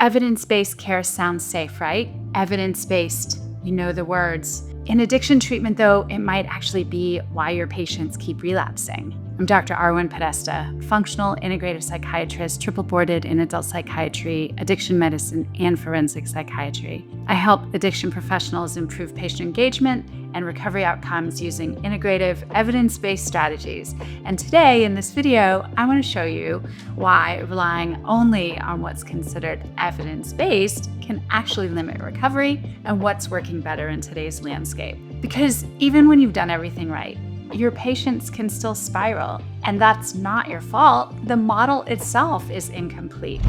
Evidence-based care sounds safe, right? Evidence-based, you know the words. In addiction treatment, though, it might actually be why your patients keep relapsing. I'm Dr. Arwen Podesta, functional integrative psychiatrist, triple boarded in adult psychiatry, addiction medicine, and forensic psychiatry. I help addiction professionals improve patient engagement and recovery outcomes using integrative, evidence-based strategies. And today, in this video, I want to show you why relying only on what's considered evidence-based can actually limit recovery and what's working better in today's landscape. Because even when you've done everything right, your patients can still spiral, and that's not your fault. The model itself is incomplete.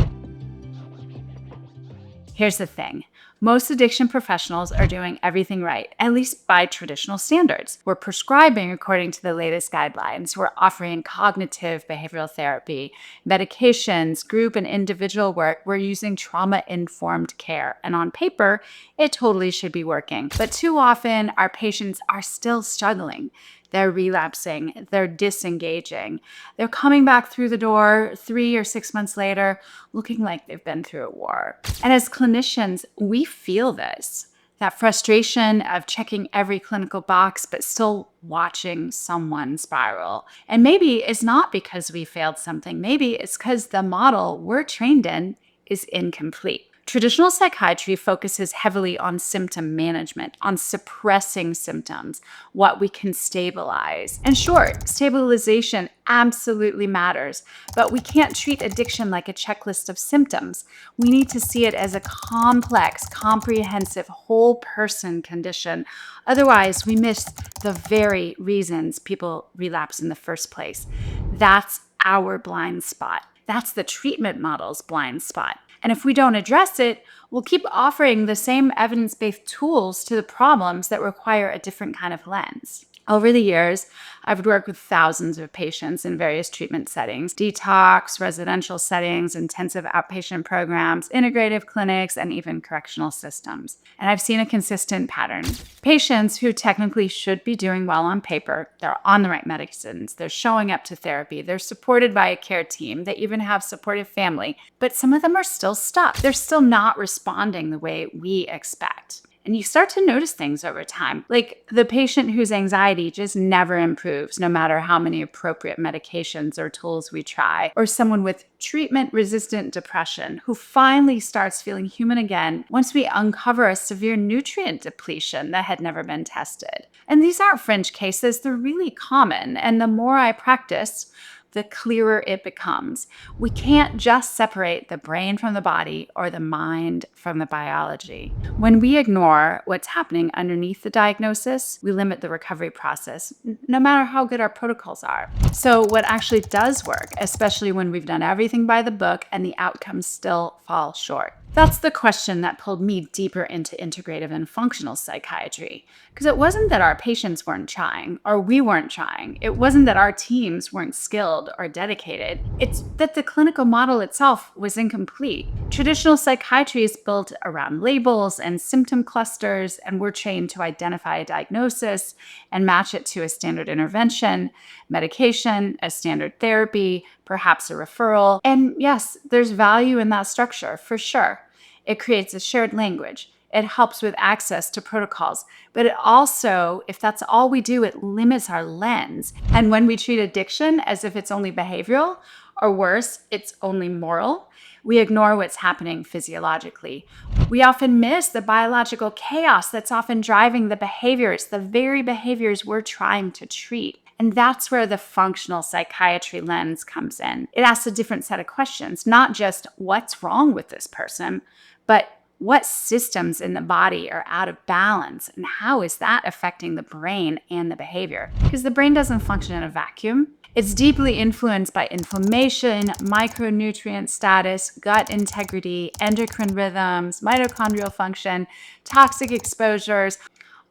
Here's the thing. Most addiction professionals are doing everything right, at least by traditional standards. We're prescribing according to the latest guidelines. We're offering cognitive behavioral therapy, medications, group and individual work. We're using trauma-informed care. And on paper, it totally should be working. But too often, our patients are still struggling. They're relapsing, they're disengaging. They're coming back through the door 3 or 6 months later, looking like they've been through a war. And as clinicians, we feel this, that frustration of checking every clinical box, but still watching someone spiral. And maybe it's not because we failed something. Maybe it's because the model we're trained in is incomplete. Traditional psychiatry focuses heavily on symptom management, on suppressing symptoms, what we can stabilize. And sure, stabilization absolutely matters, but we can't treat addiction like a checklist of symptoms. We need to see it as a complex, comprehensive, whole person condition. Otherwise, we miss the very reasons people relapse in the first place. That's our blind spot. That's the treatment model's blind spot. And if we don't address it, we'll keep offering the same evidence-based tools to the problems that require a different kind of lens. Over the years, I've worked with thousands of patients in various treatment settings, detox, residential settings, intensive outpatient programs, integrative clinics, and even correctional systems. And I've seen a consistent pattern. Patients who technically should be doing well on paper, they're on the right medicines, they're showing up to therapy, they're supported by a care team, they even have supportive family, but some of them are still stuck. They're still not responding the way we expect. And you start to notice things over time, like the patient whose anxiety just never improves, no matter how many appropriate medications or tools we try, or someone with treatment-resistant depression who finally starts feeling human again once we uncover a severe nutrient depletion that had never been tested. And these aren't fringe cases, they're really common, and the more I practice, the clearer it becomes. We can't just separate the brain from the body or the mind from the biology. When we ignore what's happening underneath the diagnosis, we limit the recovery process, no matter how good our protocols are. So what actually does work, especially when we've done everything by the book and the outcomes still fall short? That's the question that pulled me deeper into integrative and functional psychiatry. Because it wasn't that our patients weren't trying, or we weren't trying. It wasn't that our teams weren't skilled or dedicated. It's that the clinical model itself was incomplete. Traditional psychiatry is built around labels and symptom clusters, and we're trained to identify a diagnosis and match it to a standard intervention, medication, a standard therapy, perhaps a referral. And yes, there's value in that structure, for sure. It creates a shared language. It helps with access to protocols. But it also, if that's all we do, it limits our lens. And when we treat addiction as if it's only behavioral, or worse, it's only moral, we ignore what's happening physiologically. We often miss the biological chaos that's often driving the behaviors, the very behaviors we're trying to treat. And that's where the functional psychiatry lens comes in. It asks a different set of questions, not just what's wrong with this person, but what systems in the body are out of balance and how is that affecting the brain and the behavior? Because the brain doesn't function in a vacuum. It's deeply influenced by inflammation, micronutrient status, gut integrity, endocrine rhythms, mitochondrial function, toxic exposures,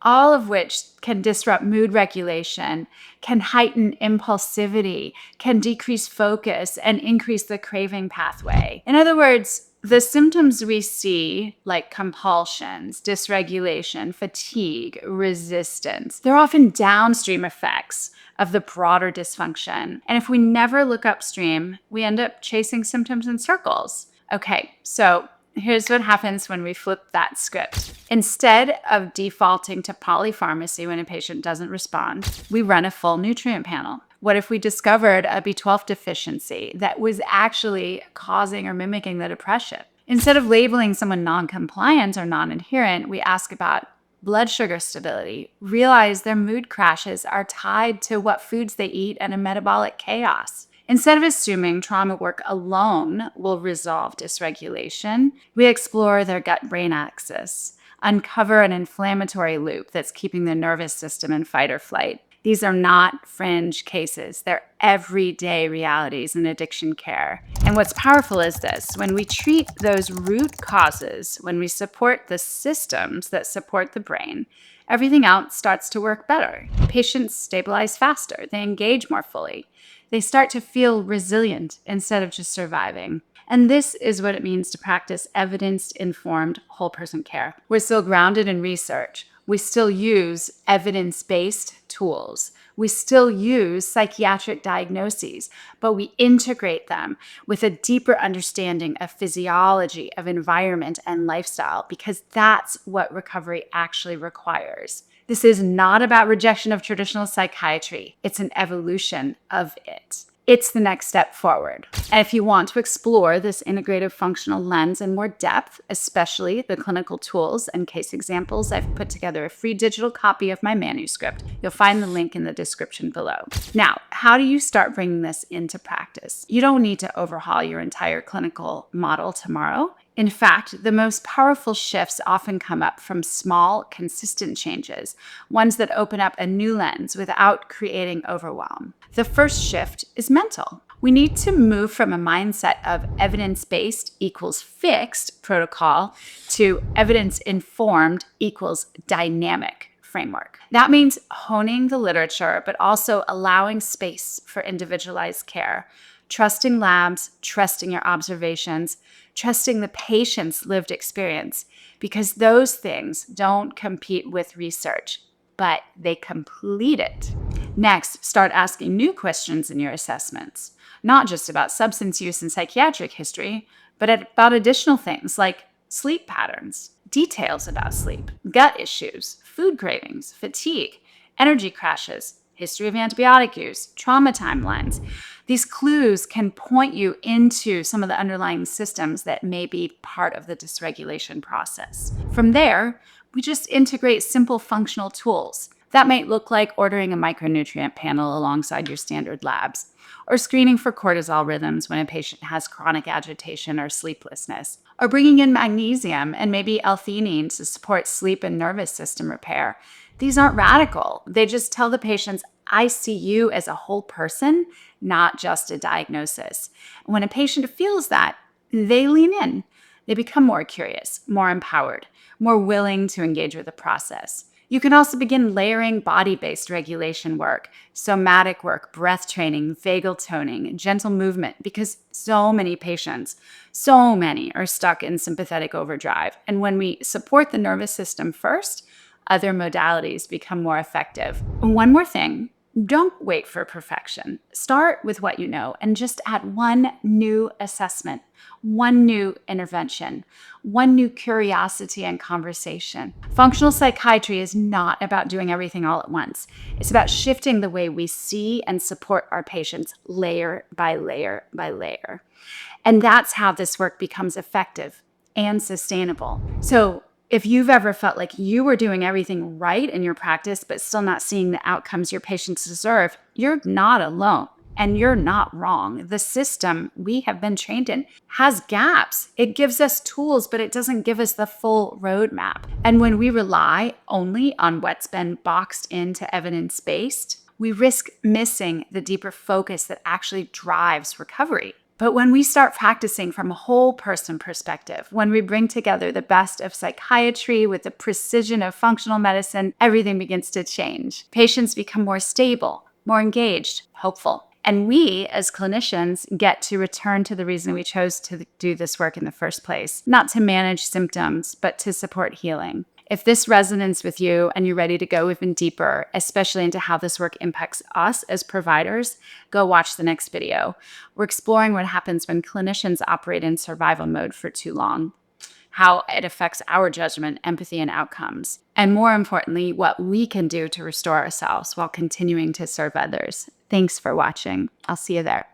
all of which can disrupt mood regulation, can heighten impulsivity, can decrease focus, and increase the craving pathway. In other words, the symptoms we see, like compulsions, dysregulation, fatigue, resistance, they're often downstream effects of the broader dysfunction. And if we never look upstream, we end up chasing symptoms in circles. Okay, so Here's what happens when we flip that script. Instead of defaulting to polypharmacy when a patient doesn't respond, we run a full nutrient panel. What if we discovered a B12 deficiency that was actually causing or mimicking the depression? Instead of labeling someone non-compliant or non-adherent, we ask about blood sugar stability, realize their mood crashes are tied to what foods they eat and a metabolic chaos. Instead of assuming trauma work alone will resolve dysregulation, we explore their gut-brain axis, uncover an inflammatory loop that's keeping the nervous system in fight or flight. These are not fringe cases. They're everyday realities in addiction care. And what's powerful is this: when we treat those root causes, when we support the systems that support the brain, everything else starts to work better. Patients stabilize faster. They engage more fully. They start to feel resilient instead of just surviving. And this is what it means to practice evidence-informed whole person care. We're still grounded in research. We still use evidence-based tools. We still use psychiatric diagnoses, but we integrate them with a deeper understanding of physiology, of environment, and lifestyle, because that's what recovery actually requires. This is not about rejection of traditional psychiatry. It's an evolution of it. It's the next step forward. And if you want to explore this integrative functional lens in more depth, especially the clinical tools and case examples, I've put together a free digital copy of my manuscript. You'll find the link in the description below. Now, how do you start bringing this into practice? You don't need to overhaul your entire clinical model tomorrow. In fact, the most powerful shifts often come up from small, consistent changes, ones that open up a new lens without creating overwhelm. The first shift is mental. We need to move from a mindset of evidence-based equals fixed protocol to evidence-informed equals dynamic framework. That means honing the literature, but also allowing space for individualized care, trusting labs, trusting your observations, trusting the patient's lived experience, because those things don't compete with research, but they complete it. Next, start asking new questions in your assessments, not just about substance use and psychiatric history, but about additional things like sleep patterns, details about sleep, gut issues, food cravings, fatigue, energy crashes, history of antibiotic use, trauma timelines. These clues can point you into some of the underlying systems that may be part of the dysregulation process. From there, we just integrate simple functional tools. That might look like ordering a micronutrient panel alongside your standard labs, or screening for cortisol rhythms when a patient has chronic agitation or sleeplessness, or bringing in magnesium and maybe L-theanine to support sleep and nervous system repair. These aren't radical. They just tell the patients, I see you as a whole person, not just a diagnosis. When a patient feels that, they lean in. They become more curious, more empowered, more willing to engage with the process. You can also begin layering body-based regulation work, somatic work, breath training, vagal toning, gentle movement, because so many patients, are stuck in sympathetic overdrive. And when we support the nervous system first, other modalities become more effective. One more thing, don't wait for perfection. Start with what you know and just add one new assessment, one new intervention, one new curiosity and conversation. Functional psychiatry is not about doing everything all at once. It's about shifting the way we see and support our patients layer by layer by layer. And that's how this work becomes effective and sustainable. So if you've ever felt like you were doing everything right in your practice, but still not seeing the outcomes your patients deserve, you're not alone and you're not wrong. The system we have been trained in has gaps. It gives us tools, but it doesn't give us the full roadmap. And when we rely only on what's been boxed into evidence-based, we risk missing the deeper focus that actually drives recovery. But when we start practicing from a whole person perspective, when we bring together the best of psychiatry with the precision of functional medicine, everything begins to change. Patients become more stable, more engaged, hopeful. And we, as clinicians, get to return to the reason we chose to do this work in the first place, not to manage symptoms, but to support healing. If this resonates with you and you're ready to go even deeper, especially into how this work impacts us as providers, go watch the next video. We're exploring what happens when clinicians operate in survival mode for too long. how it affects our judgment, empathy, and outcomes, and more importantly, what we can do to restore ourselves while continuing to serve others. Thanks for watching. I'll see you there.